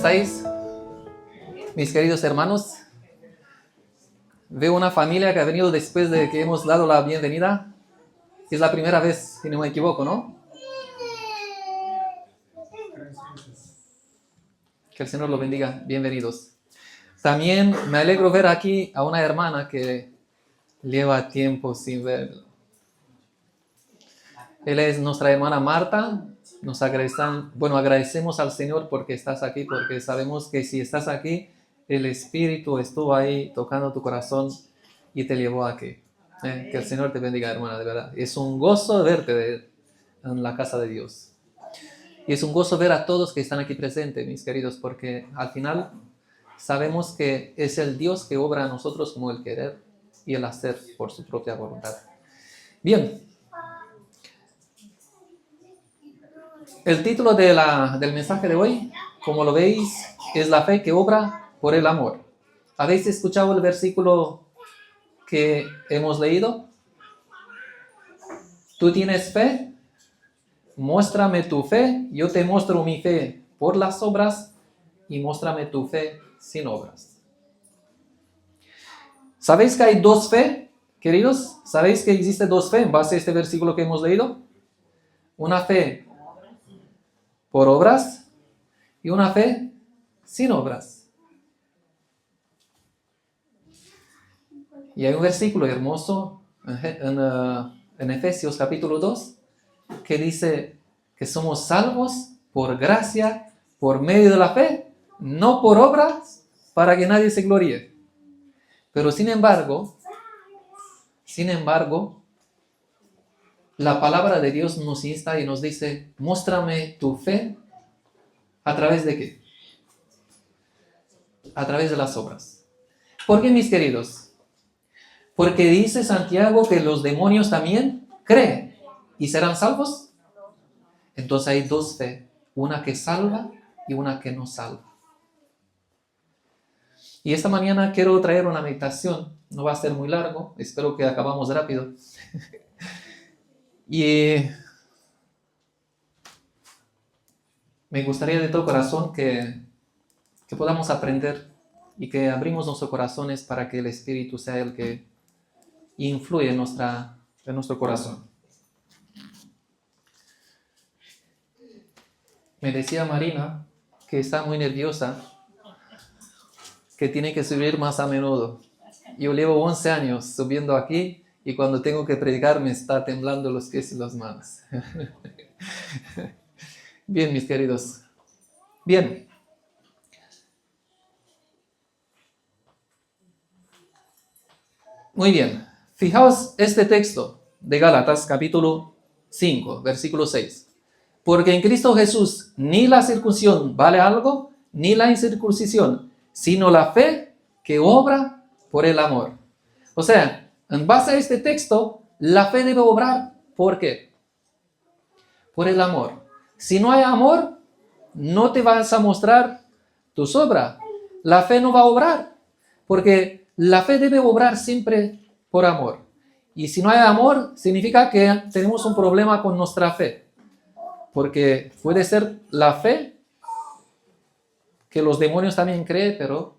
estáis, mis queridos hermanos? Veo una familia que ha venido después de que hemos dado la bienvenida. Es la primera vez, si no me equivoco, ¿no? Que el Señor lo bendiga. Bienvenidos. También me alegro ver aquí a una hermana que lleva tiempo sin ver. Él es nuestra hermana Marta. Agradecemos al Señor porque estás aquí, porque sabemos que si estás aquí, el Espíritu estuvo ahí tocando tu corazón y te llevó aquí. Que el Señor te bendiga, hermana, de verdad. Es un gozo verte en la casa de Dios. Y es un gozo ver a todos que están aquí presentes, mis queridos, porque al final sabemos que es el Dios que obra a nosotros como el querer y el hacer por su propia voluntad. Bien. El título del mensaje de hoy, como lo veis, es la fe que obra por el amor. ¿Habéis escuchado el versículo que hemos leído? ¿Tú tienes fe? Muéstrame tu fe. Yo te muestro mi fe por las obras y muéstrame tu fe sin obras. ¿Sabéis que hay dos fe, queridos? ¿Sabéis que existe dos fe en base a este versículo que hemos leído? Una fe por obras y una fe sin obras. Y hay un versículo hermoso en Efesios capítulo 2 que dice que somos salvos por gracia, por medio de la fe, no por obras, para que nadie se gloríe. Pero sin embargo, la palabra de Dios nos insta y nos dice, muéstrame tu fe, ¿a través de qué? A través de las obras. ¿Por qué, mis queridos? Porque dice Santiago que los demonios también creen y serán salvos. Entonces hay dos fe, una que salva y una que no salva. Y esta mañana quiero traer una meditación, no va a ser muy largo, espero que acabamos rápido. Y me gustaría de todo corazón que podamos aprender y que abrimos nuestros corazones para que el Espíritu sea el que influye en nuestro corazón. Me decía Marina que está muy nerviosa, que tiene que subir más a menudo. Yo llevo 11 años subiendo aquí y cuando tengo que predicar me está temblando los pies y las manos. Bien, mis queridos. Bien. Muy bien. Fijaos este texto de Gálatas capítulo 5, versículo 6. Porque en Cristo Jesús ni la circuncisión vale algo, ni la incircuncisión, sino la fe que obra por el amor. O sea, en base a este texto, la fe debe obrar. ¿Por qué? Por el amor. Si no hay amor, no te vas a mostrar tus obras. La fe no va a obrar, porque la fe debe obrar siempre por amor. Y si no hay amor, significa que tenemos un problema con nuestra fe. Porque puede ser la fe que los demonios también creen, pero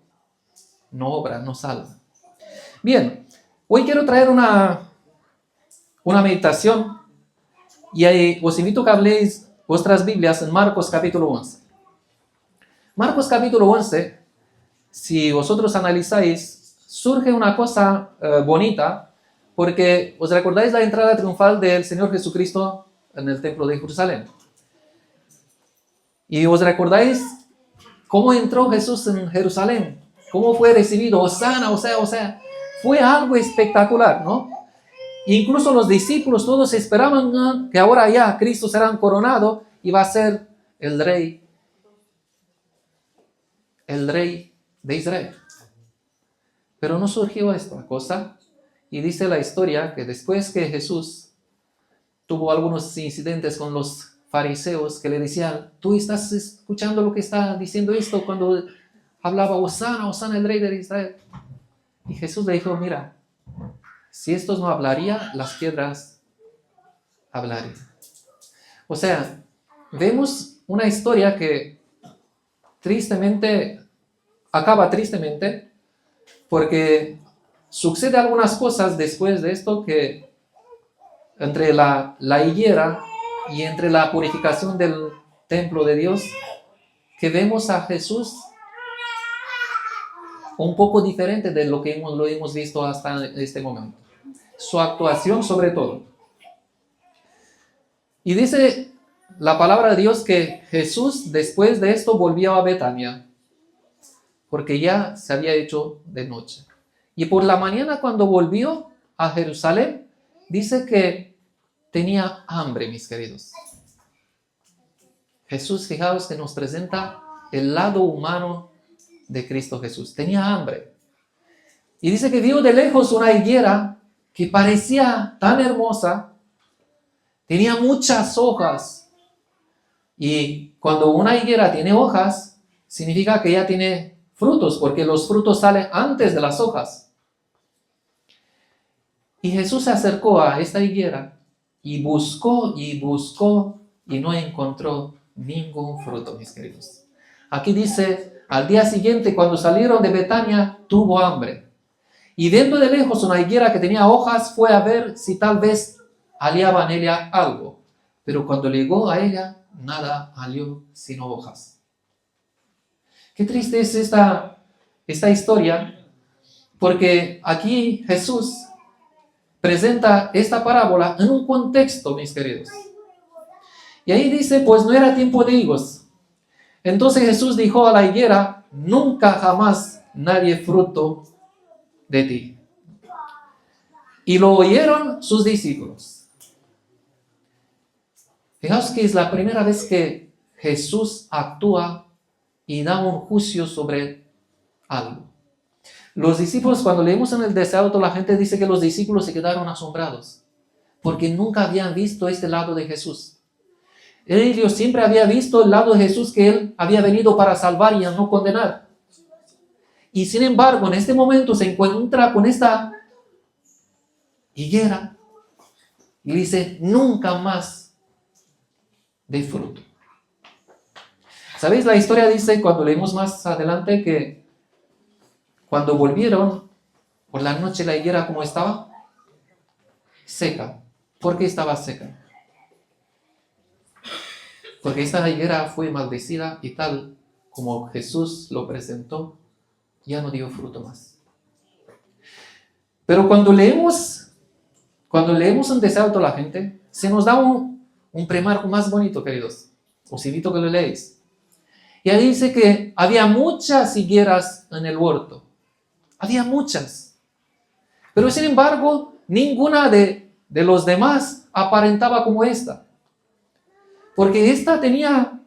no obra, no salva. Bien, hoy quiero traer una meditación y os invito a que habléis vuestras Biblias en Marcos capítulo 11. Marcos capítulo 11, si vosotros analizáis, surge una cosa bonita, porque os recordáis la entrada triunfal del Señor Jesucristo en el templo de Jerusalén. Y os recordáis cómo entró Jesús en Jerusalén, cómo fue recibido, Hosana, Hosana. Fue algo espectacular, ¿no? Incluso los discípulos todos esperaban que ahora ya Cristo será coronado y va a ser el rey de Israel. Pero no surgió esta cosa, y dice la historia que después que Jesús tuvo algunos incidentes con los fariseos que le decían, tú estás escuchando lo que está diciendo esto cuando hablaba Hosana, Hosana, el rey de Israel. Y Jesús le dijo, mira, si estos no hablaría, las piedras hablarían. O sea, vemos una historia que tristemente, acaba tristemente, porque sucede algunas cosas después de esto que entre la higuera y entre la purificación del templo de Dios, que vemos a Jesús un poco diferente de lo que lo hemos visto hasta este momento. Su actuación sobre todo. Y dice la palabra de Dios que Jesús después de esto volvió a Betania, porque ya se había hecho de noche. Y por la mañana cuando volvió a Jerusalén, dice que tenía hambre, mis queridos. Jesús, fijaos que nos presenta el lado humano de Cristo Jesús. Tenía hambre. Y dice que vio de lejos una higuera que parecía tan hermosa. Tenía muchas hojas. Y cuando una higuera tiene hojas, significa que ya tiene frutos, porque los frutos salen antes de las hojas. Y Jesús se acercó a esta higuera y buscó y no encontró ningún fruto, mis queridos. Aquí dice, al día siguiente, cuando salieron de Betania, tuvo hambre. Y viendo de lejos una higuera que tenía hojas, fue a ver si tal vez hallaba en ella algo. Pero cuando llegó a ella, nada halló sino hojas. Qué triste es esta historia, porque aquí Jesús presenta esta parábola en un contexto, mis queridos. Y ahí dice, pues no era tiempo de higos. Entonces Jesús dijo a la higuera, nunca jamás nadie fruto de ti. Y lo oyeron sus discípulos. Fijaos que es la primera vez que Jesús actúa y da un juicio sobre algo. Los discípulos, cuando leemos en el desierto, la gente dice que los discípulos se quedaron asombrados, porque nunca habían visto este lado de Jesús. Ellos siempre habían visto el lado de Jesús, que Él había venido para salvar y no condenar. Y sin embargo, en este momento se encuentra con esta higuera y dice, nunca más de fruto. ¿Sabéis? La historia dice, cuando leemos más adelante, que cuando volvieron por la noche, la higuera, ¿cómo estaba? Seca. ¿Por qué estaba seca? Porque esta higuera fue maldecida y tal como Jesús lo presentó, ya no dio fruto más. Pero cuando leemos en Desalto a la gente, se nos da un premarco más bonito, queridos. Os invito a que lo leáis. Y ahí dice que había muchas higueras en el huerto. Había muchas. Pero sin embargo, ninguna de los demás aparentaba como esta. Porque esta tenía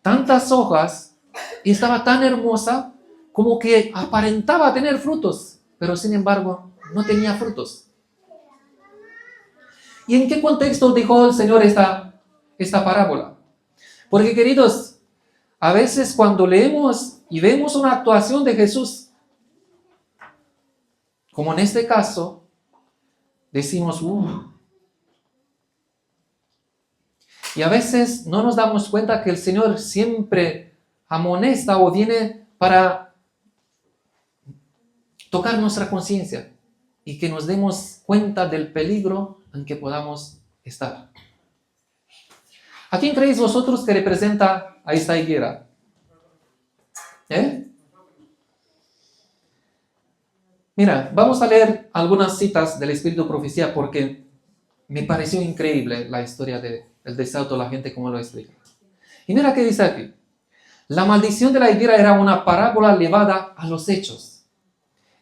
tantas hojas y estaba tan hermosa como que aparentaba tener frutos. Pero sin embargo, no tenía frutos. ¿Y en qué contexto dijo el Señor esta parábola? Porque, queridos, a veces cuando leemos y vemos una actuación de Jesús, como en este caso, decimos, y a veces no nos damos cuenta que el Señor siempre amonesta o viene para tocar nuestra conciencia y que nos demos cuenta del peligro en que podamos estar. ¿A quién creéis vosotros que representa a esta higuera? Mira, vamos a leer algunas citas del Espíritu de Profecía porque me pareció increíble la historia del desierto, la gente como lo explica. Y mira qué dice aquí. La maldición de la higuera era una parábola llevada a los hechos.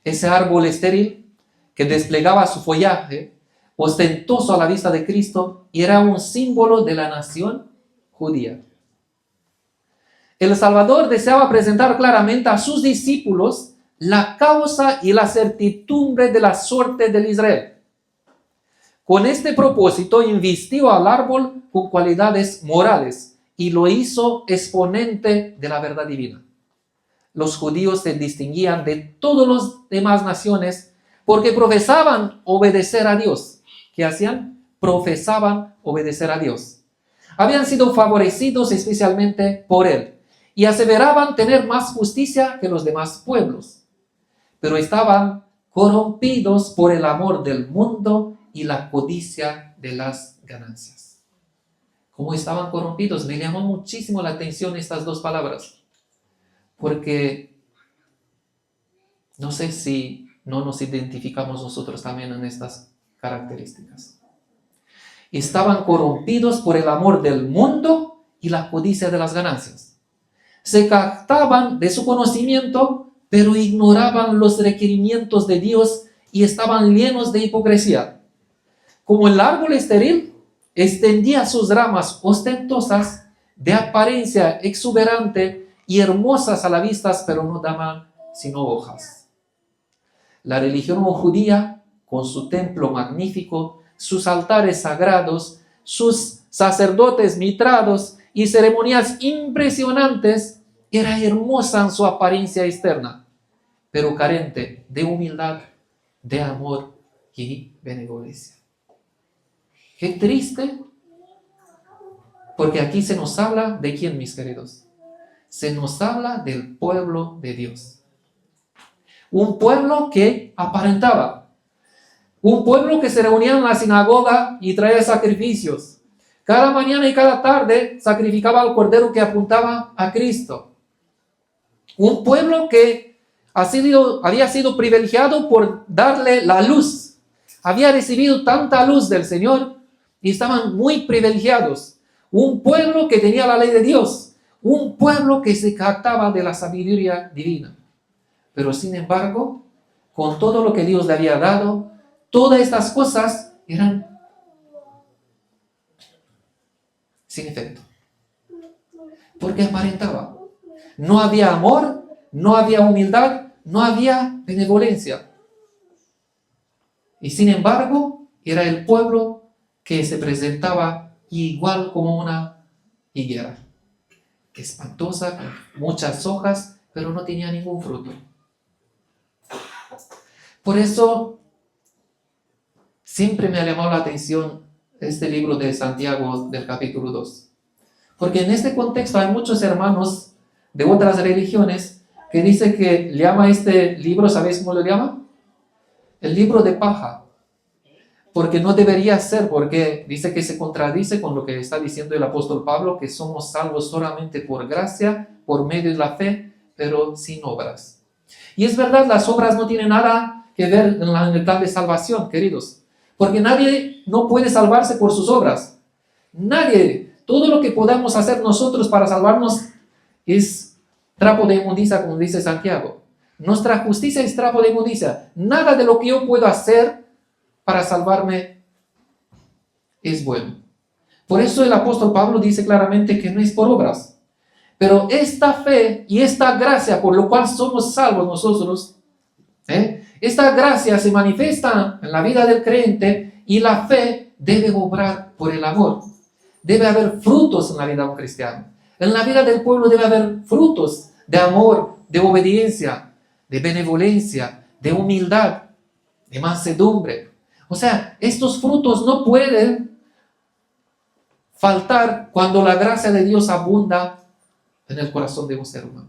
Ese árbol estéril que desplegaba su follaje ostentoso a la vista de Cristo y era un símbolo de la nación judía. El Salvador deseaba presentar claramente a sus discípulos la causa y la certidumbre de la suerte del Israel. Con este propósito invistió al árbol con cualidades morales y lo hizo exponente de la verdad divina. Los judíos se distinguían de todas las demás naciones porque profesaban obedecer a Dios. ¿Qué hacían? Profesaban obedecer a Dios. Habían sido favorecidos especialmente por Él. y aseveraban tener más justicia que los demás pueblos, pero estaban corrompidos por el amor del mundo y la codicia de las ganancias. ¿Cómo estaban corrompidos? Me llamó muchísimo la atención estas dos palabras, porque no sé si no nos identificamos nosotros también en estas características. Estaban corrompidos por el amor del mundo y la codicia de las ganancias. Se jactaban de su conocimiento, pero ignoraban los requerimientos de Dios y estaban llenos de hipocresía. Como el árbol estéril, extendía sus ramas ostentosas, de apariencia exuberante y hermosas a la vista, pero no daban sino hojas. La religión judía, con su templo magnífico, sus altares sagrados, sus sacerdotes mitrados y ceremonias impresionantes, era hermosa en su apariencia externa, pero carente de humildad, de amor y benevolencia. Qué triste, porque aquí se nos habla de quién, mis queridos. Se nos habla del pueblo de Dios. Un pueblo que aparentaba. Un pueblo que se reunía en la sinagoga y traía sacrificios. Cada mañana y cada tarde sacrificaba al cordero que apuntaba a Cristo. Un pueblo que había sido privilegiado por darle la luz. Había recibido tanta luz del Señor y estaban muy privilegiados. Un pueblo que tenía la ley de Dios. Un pueblo que se jactaba de la sabiduría divina. Pero sin embargo, con todo lo que Dios le había dado, todas estas cosas eran sin efecto. Porque aparentaba. No había amor, no había humildad, no había benevolencia. Y sin embargo, era el pueblo que se presentaba igual como una higuera. Espantosa, con muchas hojas, pero no tenía ningún fruto. Por eso, siempre me ha llamado la atención este libro de Santiago del capítulo 2. Porque en este contexto hay muchos hermanos de otras religiones que dicen que llama este libro, ¿sabéis cómo lo llama? El libro de paja. Porque no debería ser, porque dice que se contradice con lo que está diciendo el apóstol Pablo, que somos salvos solamente por gracia, por medio de la fe, pero sin obras. Y es verdad, las obras no tienen nada que ver en el plan de salvación, queridos. Porque nadie no puede salvarse por sus obras. Nadie. Todo lo que podamos hacer nosotros para salvarnos es trapo de inmundicia, como dice Santiago. Nuestra justicia es trapo de inmundicia. Nada de lo que yo puedo hacer para salvarme es bueno. Por eso el apóstol Pablo dice claramente que no es por obras. Pero esta fe y esta gracia por lo cual somos salvos nosotros, esta gracia se manifiesta en la vida del creyente y la fe debe obrar por el amor. Debe haber frutos en la vida de un cristiano. En la vida del pueblo debe haber frutos de amor, de obediencia, de benevolencia, de humildad, de mansedumbre. O sea, estos frutos no pueden faltar cuando la gracia de Dios abunda en el corazón de un ser humano.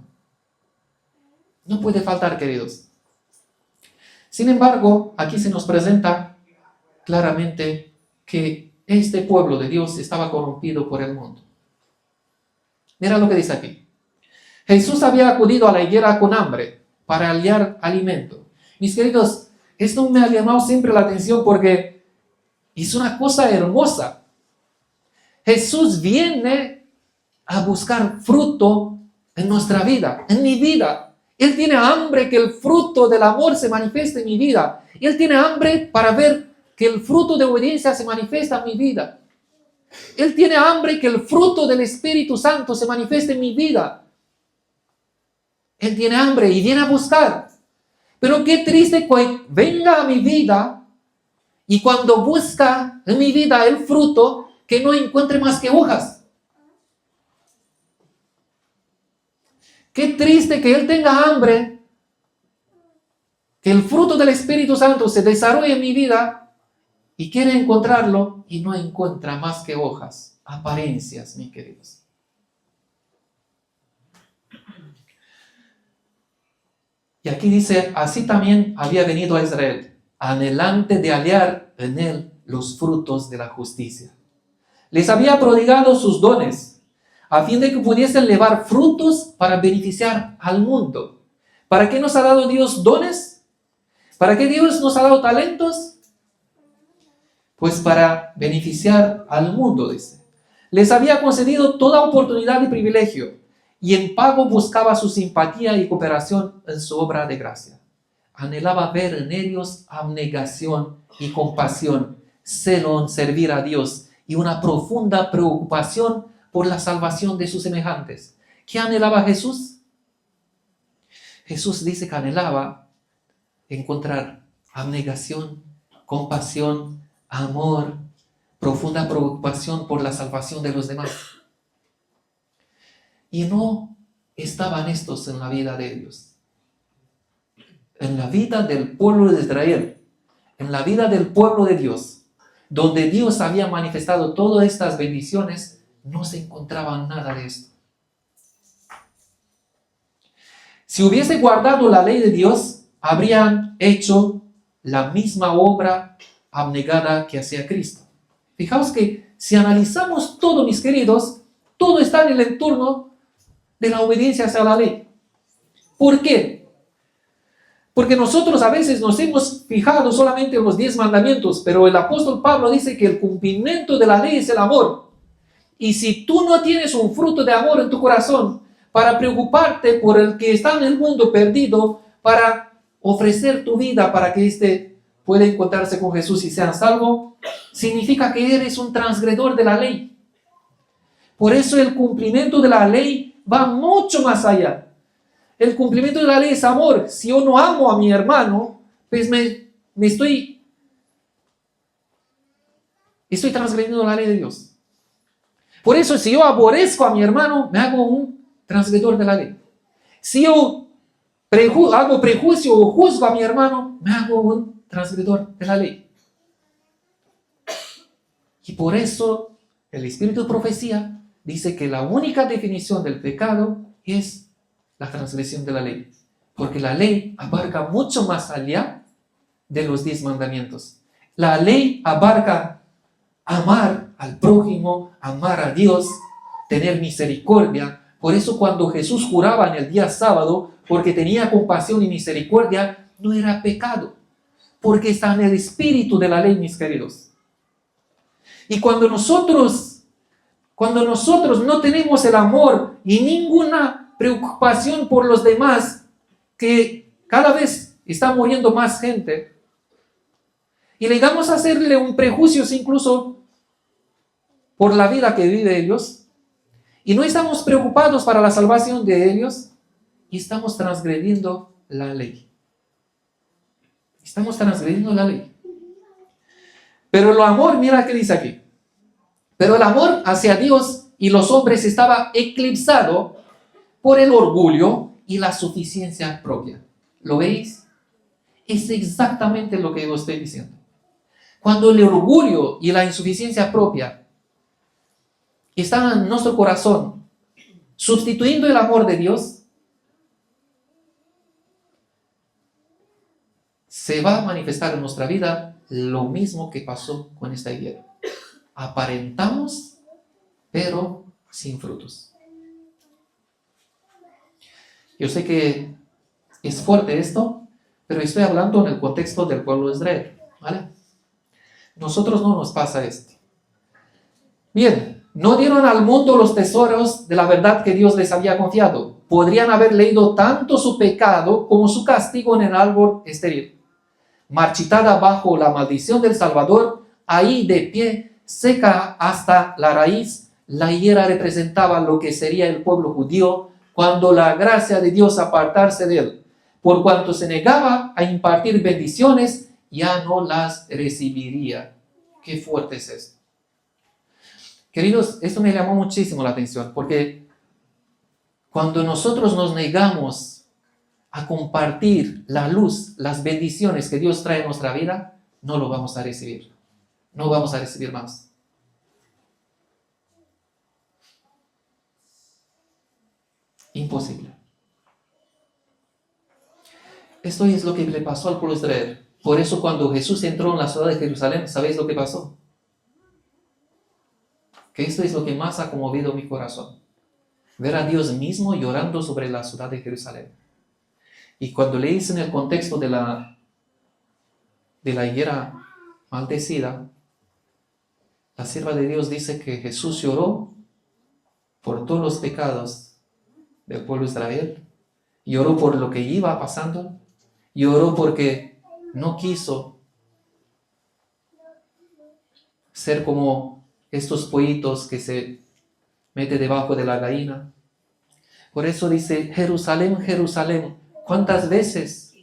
No puede faltar, queridos. Sin embargo, aquí se nos presenta claramente que este pueblo de Dios estaba corrompido por el mundo. Mira lo que dice aquí. Jesús había acudido a la higuera con hambre para hallar alimento. Mis queridos, esto me ha llamado siempre la atención porque es una cosa hermosa. Jesús viene a buscar fruto en nuestra vida, en mi vida. Él tiene hambre que el fruto del amor se manifieste en mi vida. Él tiene hambre para ver que el fruto de obediencia se manifiesta en mi vida. Él tiene hambre que el fruto del Espíritu Santo se manifieste en mi vida. Él tiene hambre y viene a buscar. Pero qué triste que venga a mi vida y cuando busca en mi vida el fruto, que no encuentre más que hojas. Qué triste que Él tenga hambre, que el fruto del Espíritu Santo se desarrolle en mi vida y quiere encontrarlo y no encuentra más que hojas, apariencias, mis queridos. Y aquí dice, así también había venido a Israel, anhelante de hallar en él los frutos de la justicia. Les había prodigado sus dones, a fin de que pudiesen llevar frutos para beneficiar al mundo. ¿Para qué nos ha dado Dios dones? ¿Para qué Dios nos ha dado talentos? Pues para beneficiar al mundo, dice. Les había concedido toda oportunidad y privilegio, y en pago buscaba su simpatía y cooperación en su obra de gracia. Anhelaba ver en ellos abnegación y compasión, celo en servir a Dios y una profunda preocupación por la salvación de sus semejantes. ¿Qué anhelaba Jesús? Jesús dice que anhelaba encontrar abnegación, compasión, amor, profunda preocupación por la salvación de los demás. Y no estaban estos en la vida de ellos. En la vida del pueblo de Israel, en la vida del pueblo de Dios, donde Dios había manifestado todas estas bendiciones, no se encontraba nada de esto. Si hubiese guardado la ley de Dios, habrían hecho la misma obra abnegada que hacía Cristo. Fijaos que si analizamos todo, mis queridos, todo está en el entorno de la obediencia hacia la ley. ¿Por qué? Porque nosotros a veces nos hemos fijado solamente en los 10 mandamientos, pero el apóstol Pablo dice que el cumplimiento de la ley es el amor. Y si tú no tienes un fruto de amor en tu corazón para preocuparte por el que está en el mundo perdido, para ofrecer tu vida para que éste pueda encontrarse con Jesús y sea salvo, significa que eres un transgredor de la ley. Por eso el cumplimiento de la ley va mucho más allá. El cumplimiento de la ley es amor. Si yo no amo a mi hermano, pues estoy transgrediendo la ley de Dios. Por eso, si yo aborrezco a mi hermano, me hago un transgredor de la ley. Si yo hago prejuicio o juzgo a mi hermano, me hago un transgredor de la ley. Y por eso el Espíritu de Profecía dice que la única definición del pecado es la transgresión de la ley. Porque la ley abarca mucho más allá de los 10 mandamientos. La ley abarca amar al prójimo, amar a Dios, tener misericordia. Por eso cuando Jesús juraba en el día sábado, porque tenía compasión y misericordia, no era pecado. Porque está en el espíritu de la ley, mis queridos. Y cuando nosotros no tenemos el amor y ninguna preocupación por los demás, que cada vez está muriendo más gente, y llegamos a hacerle un prejuicio incluso por la vida que vive ellos, y no estamos preocupados para la salvación de ellos, y estamos transgrediendo la ley. Estamos transgrediendo la ley. Pero el amor, mira qué dice aquí. Pero el amor hacia Dios y los hombres estaba eclipsado por el orgullo y la suficiencia propia. ¿Lo veis? Es exactamente lo que yo estoy diciendo. Cuando el orgullo y la insuficiencia propia están en nuestro corazón, sustituyendo el amor de Dios, se va a manifestar en nuestra vida lo mismo que pasó con esta higuera. Aparentamos, pero sin frutos. Yo sé que es fuerte esto, pero estoy hablando en el contexto del pueblo de Israel, ¿vale? Nosotros no nos pasa esto. Bien, no dieron al mundo los tesoros de la verdad que Dios les había confiado. Podrían haber leído tanto su pecado como su castigo en el árbol estéril. Marchitada bajo la maldición del Salvador, ahí de pie, seca hasta la raíz, la higuera representaba lo que sería el pueblo judío cuando la gracia de Dios apartarse de él. Por cuanto se negaba a impartir bendiciones, ya no las recibiría. Qué fuerte es esto. Queridos, esto me llamó muchísimo la atención, porque cuando nosotros nos negamos a compartir la luz, las bendiciones que Dios trae en nuestra vida, no lo vamos a recibir. No vamos a recibir más. Imposible. Esto es lo que le pasó al pueblo de Israel. Por eso cuando Jesús entró en la ciudad de Jerusalén, ¿sabéis lo que pasó? Que esto es lo que más ha conmovido mi corazón. Ver a Dios mismo llorando sobre la ciudad de Jerusalén. Y cuando leéis en el contexto de la higuera maldecida, la sierva de Dios dice que Jesús lloró por todos los pecados del pueblo de Israel, lloró por lo que iba pasando, lloró porque no quiso ser como estos pollitos que se mete debajo de la gallina. Por eso dice, Jerusalén, Jerusalén, ¿cuántas veces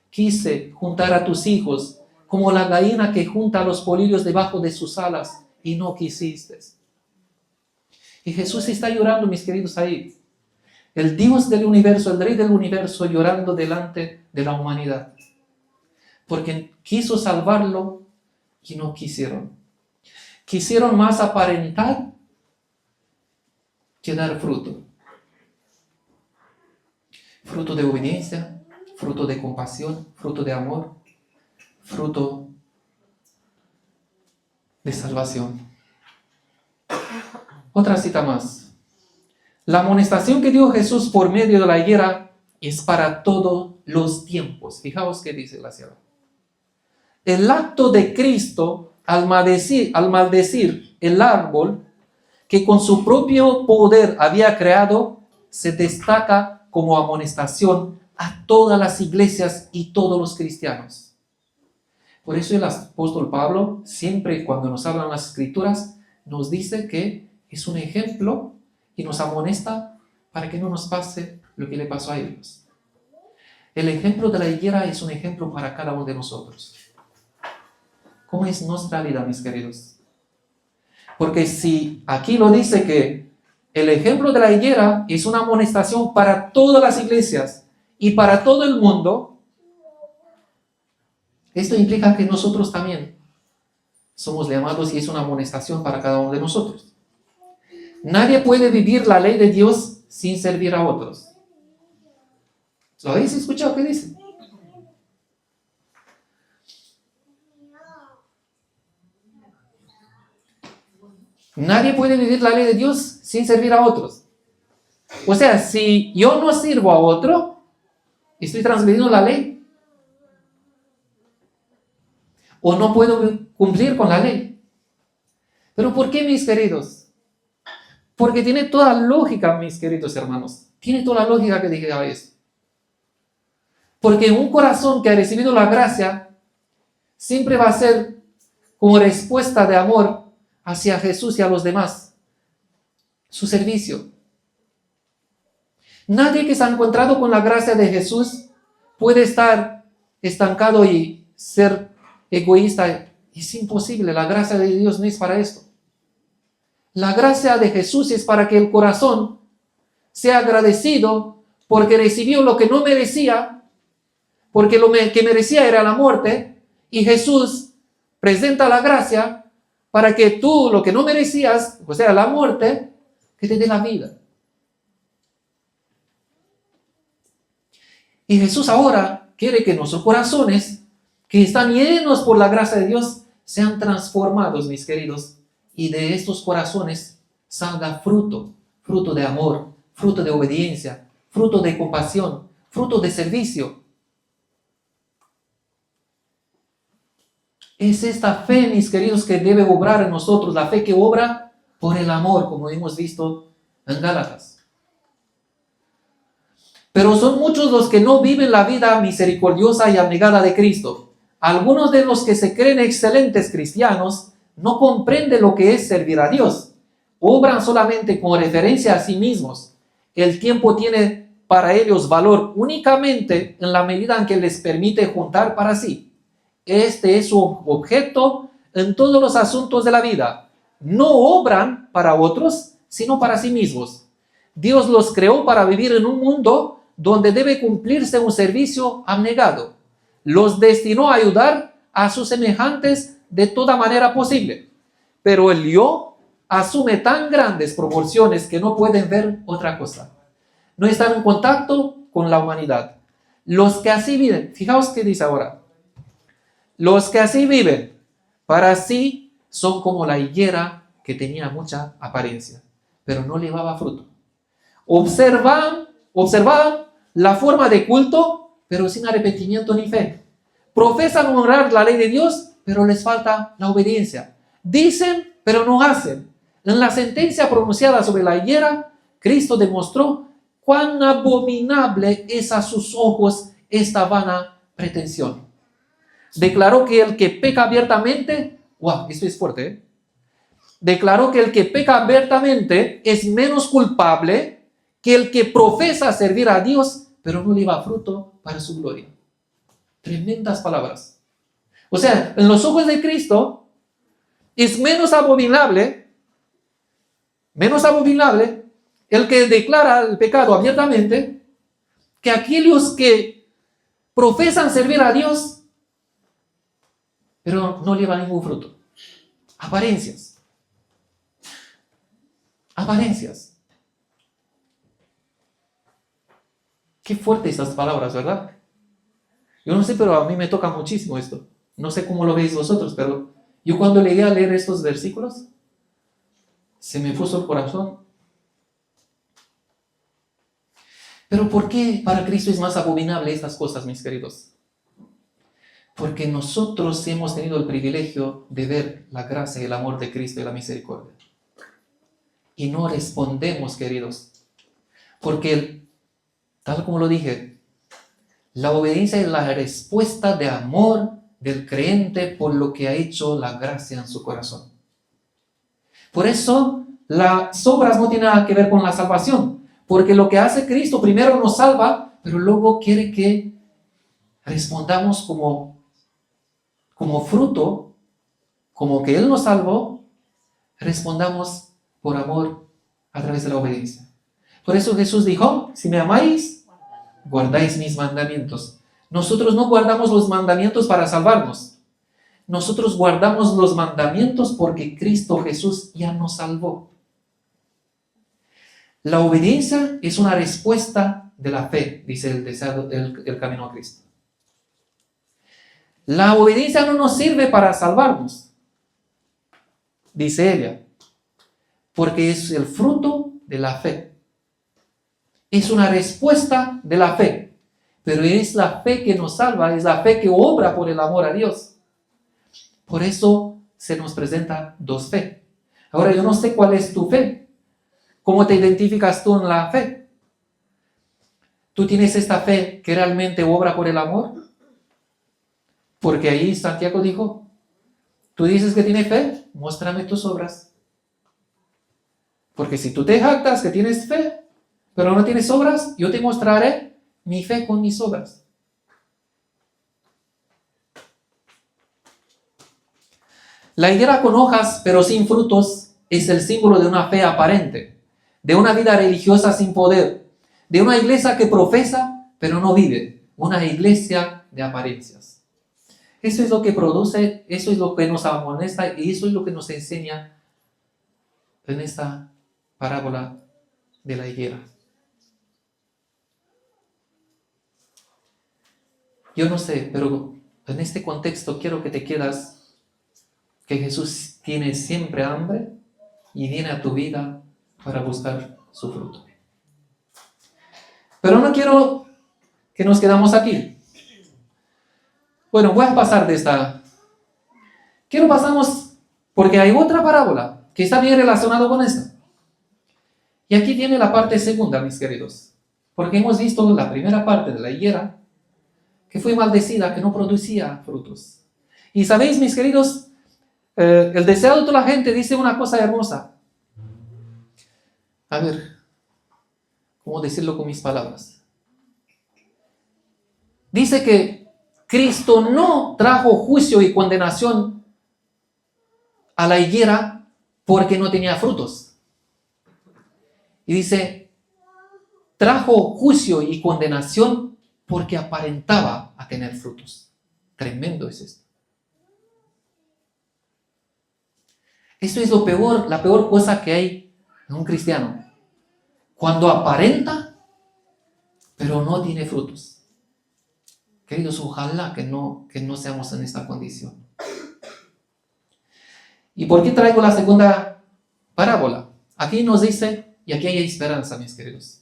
quise juntar a tus hijos como la gallina que junta a los polillos debajo de sus alas y no quisiste? Y Jesús está llorando, mis queridos, ahí. El Dios del universo, el Rey del universo, llorando delante de la humanidad. Porque quiso salvarlo y no quisieron. Quisieron más aparentar que dar fruto. Fruto de obediencia, fruto de compasión, fruto de amor, fruto de salvación. Otra cita más. La amonestación que dio Jesús por medio de la higuera es para todos los tiempos. Fijaos qué dice la sierva. El acto de Cristo al maldecir el árbol que con su propio poder había creado, se destaca como amonestación a todas las iglesias y todos los cristianos. Por eso el apóstol Pablo, siempre cuando nos hablan las escrituras, nos dice que es un ejemplo y nos amonesta para que no nos pase lo que le pasó a ellos. El ejemplo de la higuera es un ejemplo para cada uno de nosotros. ¿Cómo es nuestra vida, mis queridos? Porque si aquí lo dice que el ejemplo de la higuera es una amonestación para todas las iglesias y para todo el mundo, esto implica que nosotros también somos llamados y es una amonestación para cada uno de nosotros. Nadie puede vivir la ley de Dios sin servir a otros. ¿Lo habéis escuchado qué dice? Nadie puede vivir la ley de Dios sin servir a otros. O sea, si yo no sirvo a otro, estoy transgrediendo la ley. O no puedo cumplir con la ley. ¿Pero por qué, mis queridos? Porque tiene toda lógica, mis queridos hermanos. Tiene toda la lógica que diga eso. Porque un corazón que ha recibido la gracia siempre va a ser como respuesta de amor hacia Jesús y a los demás. Su servicio. Nadie que se ha encontrado con la gracia de Jesús puede estar estancado y ser egoísta. Es imposible. La gracia de Dios no es para esto. La gracia de Jesús es para que el corazón sea agradecido porque recibió lo que no merecía, porque lo que merecía era la muerte, y Jesús presenta la gracia para que tú lo que no merecías, o sea, la muerte, que te dé la vida. Y Jesús ahora quiere que nuestros corazones, que están llenos por la gracia de Dios, sean transformados, mis queridos, y de estos corazones salga fruto, fruto de amor, fruto de obediencia, fruto de compasión, fruto de servicio. Es esta fe, mis queridos, que debe obrar en nosotros, la fe que obra por el amor, como hemos visto en Gálatas. Pero son muchos los que no viven la vida misericordiosa y abnegada de Cristo. Algunos de los que se creen excelentes cristianos no comprenden lo que es servir a Dios. Obran solamente con referencia a sí mismos. El tiempo tiene para ellos valor únicamente en la medida en que les permite juntar para sí. Este es su objeto en todos los asuntos de la vida. No obran para otros, sino para sí mismos. Dios los creó para vivir en un mundo donde debe cumplirse un servicio abnegado. Los destinó a ayudar a sus semejantes de toda manera posible. Pero el yo asume tan grandes proporciones que no pueden ver otra cosa. No están en contacto con la humanidad. Los que así viven, fijaos qué dice ahora. Los que así viven, para sí son como la higuera que tenía mucha apariencia, pero no llevaba fruto. Observan la forma de culto, pero sin arrepentimiento ni fe. Profesan honrar la ley de Dios, pero les falta la obediencia. Dicen, pero no hacen. En la sentencia pronunciada sobre la higuera, Cristo demostró cuán abominable es a sus ojos esta vana pretensión. Declaró que el que peca abiertamente, wow, esto es fuerte, ¿eh? Declaró que el que peca abiertamente es menos culpable que el que profesa servir a Dios, pero no lleva fruto para su gloria. Tremendas palabras. O sea, en los ojos de Cristo es menos abominable el que declara el pecado abiertamente que aquellos que profesan servir a Dios, pero no llevan ningún fruto. Apariencias. Qué fuertes estas palabras, ¿verdad? Yo no sé, pero a mí me toca muchísimo esto. No sé cómo lo veis vosotros, pero yo cuando llegué a leer estos versículos, se me puso el corazón. Pero ¿por qué para Cristo es más abominable estas cosas, mis queridos? Porque nosotros hemos tenido el privilegio de ver la gracia y el amor de Cristo y la misericordia. Y no respondemos, queridos. Porque, tal como lo dije, la obediencia es la respuesta de amor del creyente por lo que ha hecho la gracia en su corazón. Por eso, las obras no tienen nada que ver con la salvación. Porque lo que hace Cristo primero nos salva, pero luego quiere que respondamos como fruto, como que Él nos salvó, respondamos por amor a través de la obediencia. Por eso Jesús dijo, si me amáis, guardáis mis mandamientos. Nosotros no guardamos los mandamientos para salvarnos. Nosotros guardamos los mandamientos porque Cristo Jesús ya nos salvó. La obediencia es una respuesta de la fe, dice el camino a Cristo. La obediencia no nos sirve para salvarnos, dice ella, porque es el fruto de la fe. Es una respuesta de la fe, pero es la fe que nos salva, es la fe que obra por el amor a Dios. Por eso se nos presenta dos fe. Ahora yo no sé cuál es tu fe. ¿Cómo te identificas tú en la fe? ¿Tú tienes esta fe que realmente obra por el amor? Porque ahí Santiago dijo, tú dices que tienes fe, muéstrame tus obras. Porque si tú te jactas que tienes fe, pero no tienes obras, yo te mostraré mi fe con mis obras. La higuera con hojas pero sin frutos es el símbolo de una fe aparente, de una vida religiosa sin poder, de una iglesia que profesa pero no vive, una iglesia de apariencias. Eso es lo que produce, eso es lo que nos amonesta y eso es lo que nos enseña en esta parábola de la higuera. Yo no sé, pero en este contexto quiero que te quedas que Jesús tiene siempre hambre y viene a tu vida para buscar su fruto. Pero no quiero que nos quedamos aquí. Bueno, voy a pasar de esta. Quiero pasamos porque hay otra parábola que está bien relacionada con esta. Y aquí viene la parte segunda, mis queridos. Porque hemos visto la primera parte de la higuera que fue maldecida, que no producía frutos. Y sabéis, mis queridos, el deseo de toda la gente dice una cosa hermosa. A ver, ¿cómo decirlo con mis palabras? Dice que Cristo no trajo juicio y condenación a la higuera porque no tenía frutos. Y dice, trajo juicio y condenación porque aparentaba a tener frutos. Tremendo es esto. Esto es lo peor, la peor cosa que hay en un cristiano. Cuando aparenta, pero no tiene frutos. Queridos, ojalá que no seamos en esta condición. ¿Y por qué traigo la segunda parábola? Aquí nos dice, y aquí hay esperanza, mis queridos.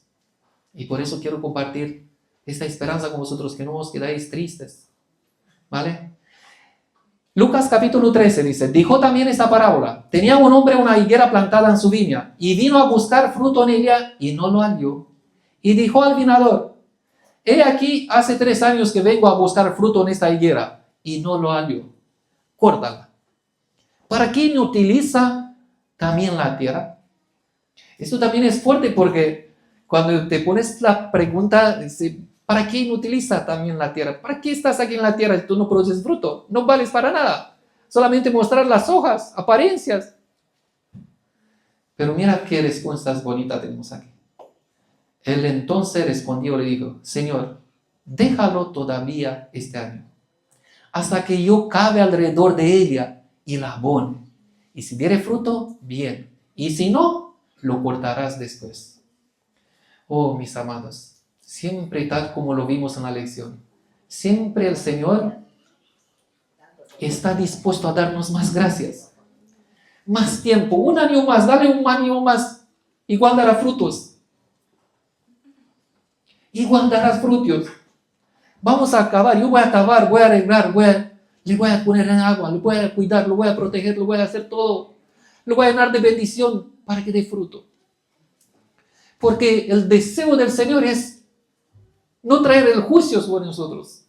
Y por eso quiero compartir esta esperanza con vosotros, que no os quedáis tristes. ¿Vale? Lucas capítulo 13 dice, dijo también esta parábola. Tenía un hombre una higuera plantada en su viña, y vino a buscar fruto en ella, y no lo halló. Y dijo al vinador, he aquí, hace 3 años que vengo a buscar fruto en esta higuera, y no lo halló. Córtala. ¿Para quién utiliza también la tierra? Esto también es fuerte, porque cuando te pones la pregunta, ¿para quién utiliza también la tierra? ¿Para qué estás aquí en la tierra si tú no produces fruto? No vales para nada. Solamente mostrar las hojas, apariencias. Pero mira qué respuestas bonitas tenemos aquí. Él entonces respondió y le dijo, Señor, déjalo todavía este año, hasta que yo cabe alrededor de ella y la abone. Y si diere fruto, bien. Y si no, lo cortarás después. Oh, mis amados, siempre tal como lo vimos en la lección, siempre el Señor está dispuesto a darnos más gracias, más tiempo, un año más, dale un año más, igual dará frutos. Igual darás frutos. Vamos a acabar, yo voy a acabar, voy a arreglar, le voy a poner en agua, le voy a cuidar, lo voy a proteger, lo voy a hacer todo. Lo voy a llenar de bendición para que dé fruto. Porque el deseo del Señor es no traer el juicio sobre nosotros.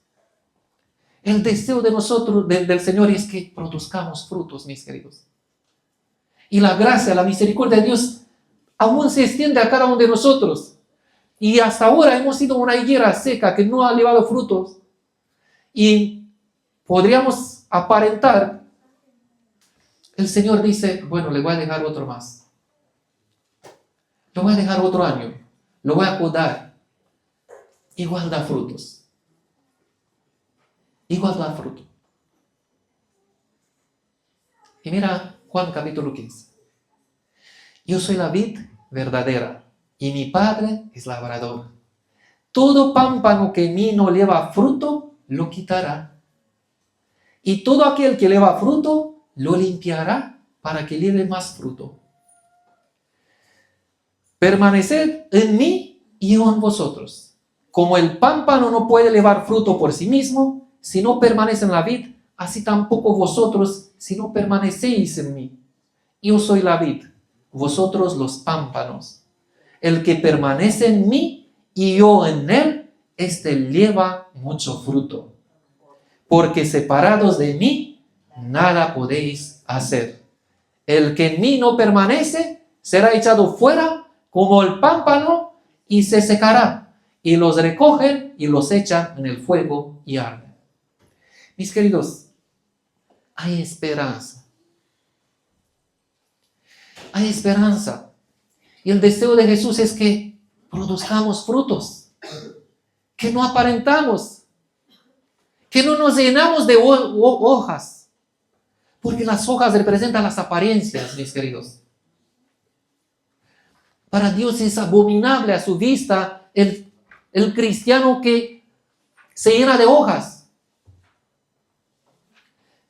El deseo de nosotros, del Señor, es que produzcamos frutos, mis queridos. Y la gracia, la misericordia de Dios aún se extiende a cada uno de nosotros. Y hasta ahora hemos sido una higuera seca que no ha llevado frutos. Y podríamos aparentar, el Señor dice, bueno, le voy a dejar otro más. Le voy a dejar otro año. Lo voy a cuidar. Igual da frutos. Igual da fruto. Y mira Juan capítulo 15. Yo soy la vid verdadera y mi Padre es labrador. Todo pámpano que en mí no lleva fruto, lo quitará. Y todo aquel que lleva fruto, lo limpiará para que lleve más fruto. Permaneced en mí y yo en vosotros. Como el pámpano no puede llevar fruto por sí mismo, si no permanece en la vid, así tampoco vosotros, si no permanecéis en mí. Yo soy la vid, vosotros los pámpanos. El que permanece en mí y yo en él, éste lleva mucho fruto. Porque separados de mí, nada podéis hacer. El que en mí no permanece, será echado fuera como el pámpano y se secará. Y los recogen y los echan en el fuego y arden. Mis queridos, hay esperanza. Hay esperanza. Y el deseo de Jesús es que produzcamos frutos, que no aparentamos, que no nos llenamos de hojas, porque las hojas representan las apariencias, mis queridos. Para Dios es abominable a su vista el cristiano que se llena de hojas.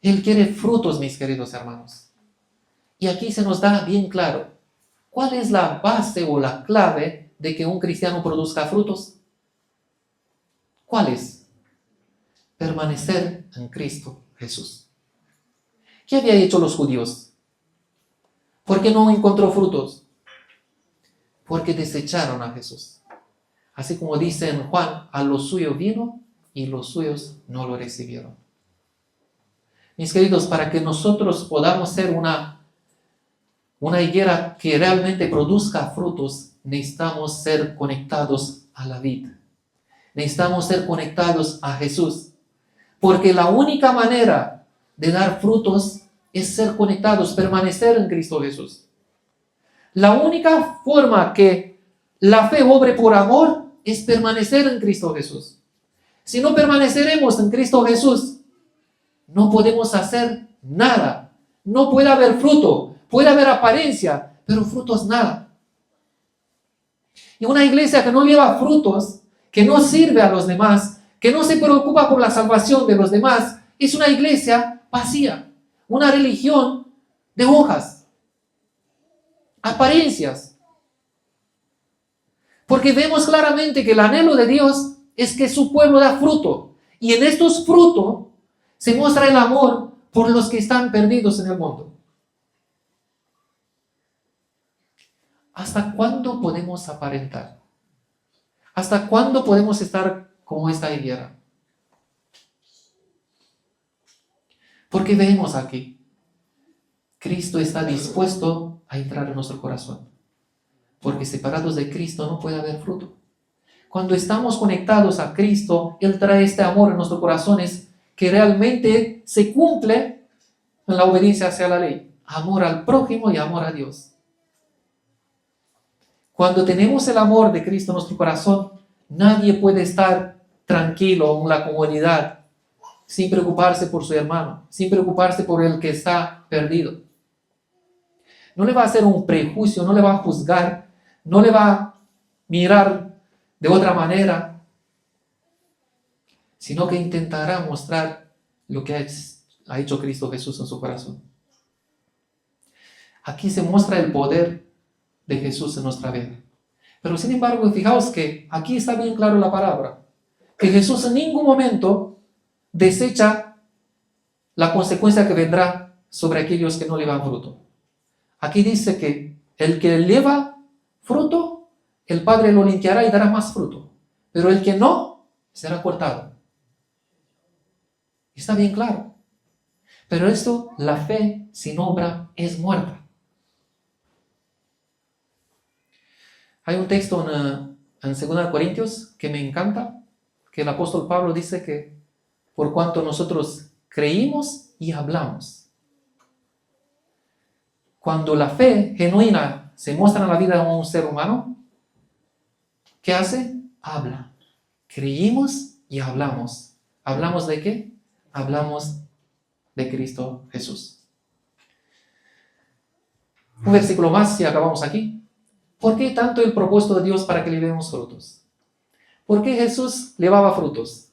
Él quiere frutos, mis queridos hermanos. Y aquí se nos da bien claro. ¿Cuál es la base o la clave de que un cristiano produzca frutos? ¿Cuál es? Permanecer en Cristo Jesús. ¿Qué habían hecho los judíos? ¿Por qué no encontró frutos? Porque desecharon a Jesús. Así como dice en Juan, a los suyos vino y los suyos no lo recibieron. Mis queridos, para que nosotros podamos ser una higuera que realmente produzca frutos, necesitamos ser conectados a la vid. Necesitamos ser conectados a Jesús. Porque la única manera de dar frutos es ser conectados, permanecer en Cristo Jesús. La única forma que la fe obre por amor es permanecer en Cristo Jesús. Si no permaneceremos en Cristo Jesús, no podemos hacer nada. No puede haber fruto. Puede haber apariencia, pero frutos nada. Y una iglesia que no lleva frutos, que no sirve a los demás, que no se preocupa por la salvación de los demás, es una iglesia vacía, una religión de hojas, apariencias. Porque vemos claramente que el anhelo de Dios es que su pueblo da fruto. Y en estos frutos se muestra el amor por los que están perdidos en el mundo. ¿Hasta cuándo podemos aparentar? ¿Hasta cuándo podemos estar como esta higuera? Porque vemos aquí, Cristo está dispuesto a entrar en nuestro corazón. Porque separados de Cristo no puede haber fruto. Cuando estamos conectados a Cristo, Él trae este amor en nuestros corazones que realmente se cumple en la obediencia hacia la ley. Amor al prójimo y amor a Dios. Cuando tenemos el amor de Cristo en nuestro corazón, nadie puede estar tranquilo en la comunidad sin preocuparse por su hermano, sin preocuparse por el que está perdido. No le va a hacer un prejuicio, no le va a juzgar, no le va a mirar de otra manera, sino que intentará mostrar lo que ha hecho Cristo Jesús en su corazón. Aquí se muestra el poder de Jesús en nuestra vida. Pero sin embargo, fijaos que aquí está bien claro la palabra, que Jesús en ningún momento desecha la consecuencia que vendrá sobre aquellos que no le dan fruto. Aquí dice que el que lleva fruto, el Padre lo limpiará y dará más fruto. Pero el que no, será cortado. Está bien claro. Pero esto, la fe sin obra es muerta. Hay un texto en 2 Corintios que me encanta, que el apóstol Pablo dice que por cuanto nosotros creímos y hablamos. Cuando la fe genuina se muestra en la vida de un ser humano, ¿qué hace? Habla. Creímos y hablamos. ¿Hablamos de qué? Hablamos de Cristo Jesús. Un versículo más y acabamos aquí. ¿Por qué tanto el propósito de Dios para que llevemos frutos? ¿Por qué Jesús llevaba frutos?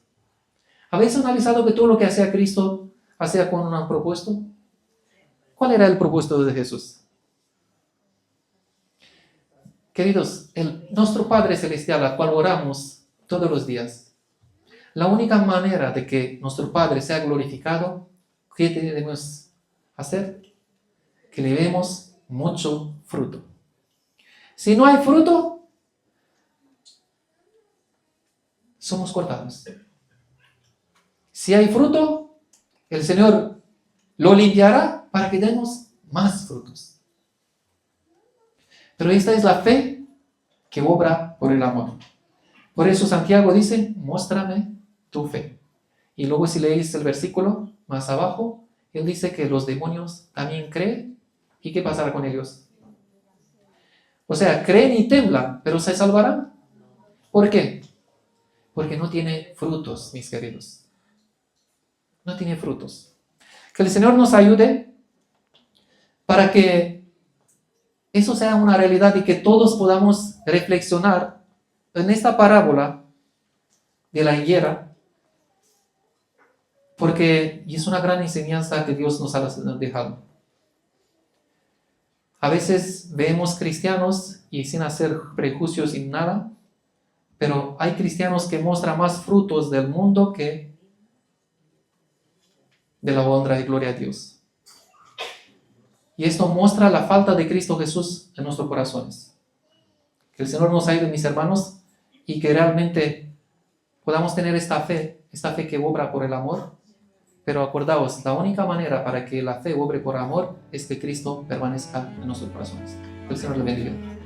¿Habéis analizado que todo lo que hacía Cristo hacía con un propósito? ¿Cuál era el propósito de Jesús? Queridos, nuestro Padre Celestial, al cual oramos todos los días, la única manera de que nuestro Padre sea glorificado, ¿qué debemos hacer? Que le demos mucho fruto. Si no hay fruto, somos cortados. Si hay fruto, el Señor lo limpiará para que demos más frutos. Pero esta es la fe que obra por el amor. Por eso Santiago dice, muéstrame tu fe. Y luego si leéis el versículo más abajo, él dice que los demonios también creen. ¿Y qué pasará con ellos? O sea, creen y temblan, pero ¿se salvarán? ¿Por qué? Porque no tiene frutos, mis queridos. No tiene frutos. Que el Señor nos ayude para que eso sea una realidad y que todos podamos reflexionar en esta parábola de la higuera, porque es una gran enseñanza que Dios nos ha dejado. A veces vemos cristianos y sin hacer prejuicios sin nada, pero hay cristianos que muestran más frutos del mundo que de la honra y gloria a Dios. Y esto muestra la falta de Cristo Jesús en nuestros corazones. Que el Señor nos ayude, mis hermanos, y que realmente podamos tener esta fe que obra por el amor. Pero acordaos, la única manera para que la fe obre por amor es que Cristo permanezca en nuestros corazones. Que el Señor le bendiga.